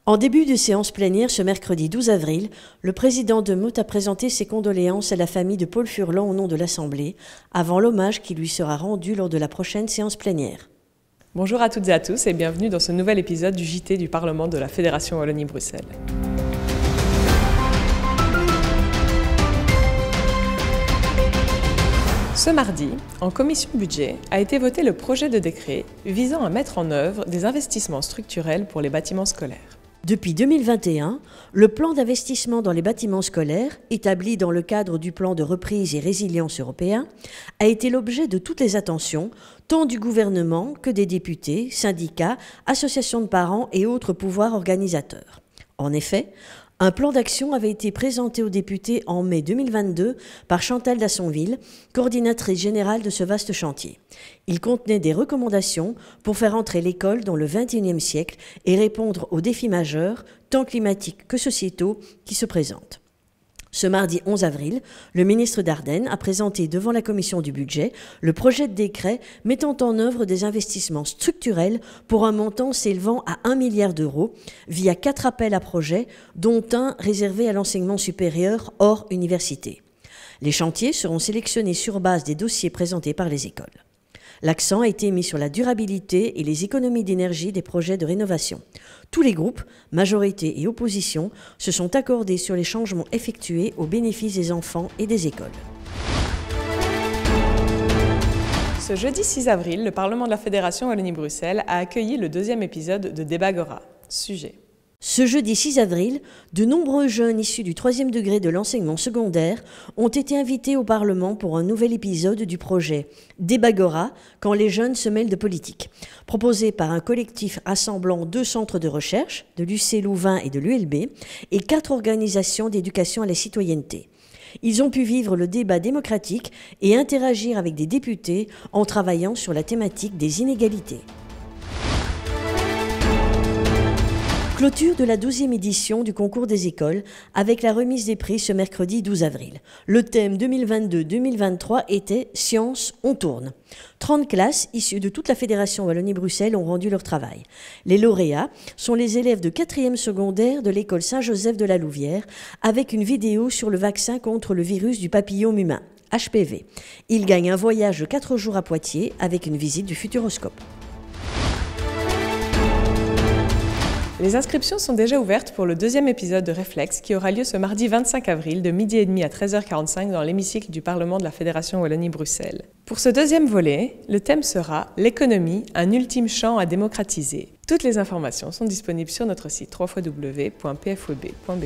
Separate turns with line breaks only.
En début de séance plénière ce mercredi 12 avril, le président de Meaude a présenté ses condoléances à la famille de Paul Furlan au nom de l'Assemblée, avant l'hommage qui lui sera rendu lors de la prochaine séance plénière.
Bonjour à toutes et à tous et bienvenue dans ce nouvel épisode du JT du Parlement de la Fédération Wallonie-Bruxelles. Ce mardi, en commission budget, a été voté le projet de décret visant à mettre en œuvre des investissements structurels pour les bâtiments scolaires.
Depuis 2021, le plan d'investissement dans les bâtiments scolaires, établi dans le cadre du plan de reprise et résilience européen, a été l'objet de toutes les attentions, tant du gouvernement que des députés, syndicats, associations de parents et autres pouvoirs organisateurs. En effet, un plan d'action avait été présenté aux députés en mai 2022 par Chantal Dassonville, coordinatrice générale de ce vaste chantier. Il contenait des recommandations pour faire entrer l'école dans le XXIe siècle et répondre aux défis majeurs, tant climatiques que sociétaux, qui se présentent. Ce mardi 11 avril, le ministre Dardenne a présenté devant la commission du budget le projet de décret mettant en œuvre des investissements structurels pour un montant s'élevant à 1 milliard d'euros via 4 appels à projets, dont un réservé à l'enseignement supérieur hors université. Les chantiers seront sélectionnés sur base des dossiers présentés par les écoles. L'accent a été mis sur la durabilité et les économies d'énergie des projets de rénovation. Tous les groupes, majorité et opposition, se sont accordés sur les changements effectués au bénéfice des enfants et des écoles.
Ce jeudi 6 avril, le Parlement de la Fédération Wallonie-Bruxelles a accueilli le deuxième épisode de Débagora. Sujet.
Ce jeudi 6 avril, de nombreux jeunes issus du 3e degré de l'enseignement secondaire ont été invités au Parlement pour un nouvel épisode du projet Débagora, quand les jeunes se mêlent de politique, proposé par un collectif rassemblant 2 centres de recherche, de l'UC Louvain et de l'ULB, et 4 organisations d'éducation à la citoyenneté. Ils ont pu vivre le débat démocratique et interagir avec des députés en travaillant sur la thématique des inégalités. Clôture de la 12e édition du concours des écoles avec la remise des prix ce mercredi 12 avril. Le thème 2022-2023 était « Science, on tourne ». 30 classes issues de toute la Fédération Wallonie-Bruxelles ont rendu leur travail. Les lauréats sont les élèves de 4e secondaire de l'école Saint-Joseph de la Louvière avec une vidéo sur le vaccin contre le virus du papillome humain, HPV. Ils gagnent un voyage de 4 jours à Poitiers avec une visite du Futuroscope.
Les inscriptions sont déjà ouvertes pour le deuxième épisode de Réflexe qui aura lieu ce mardi 25 avril de 12h30 à 13h45 dans l'hémicycle du Parlement de la Fédération Wallonie-Bruxelles. Pour ce deuxième volet, le thème sera « L'économie, un ultime champ à démocratiser ». Toutes les informations sont disponibles sur notre site www.pfwb.be.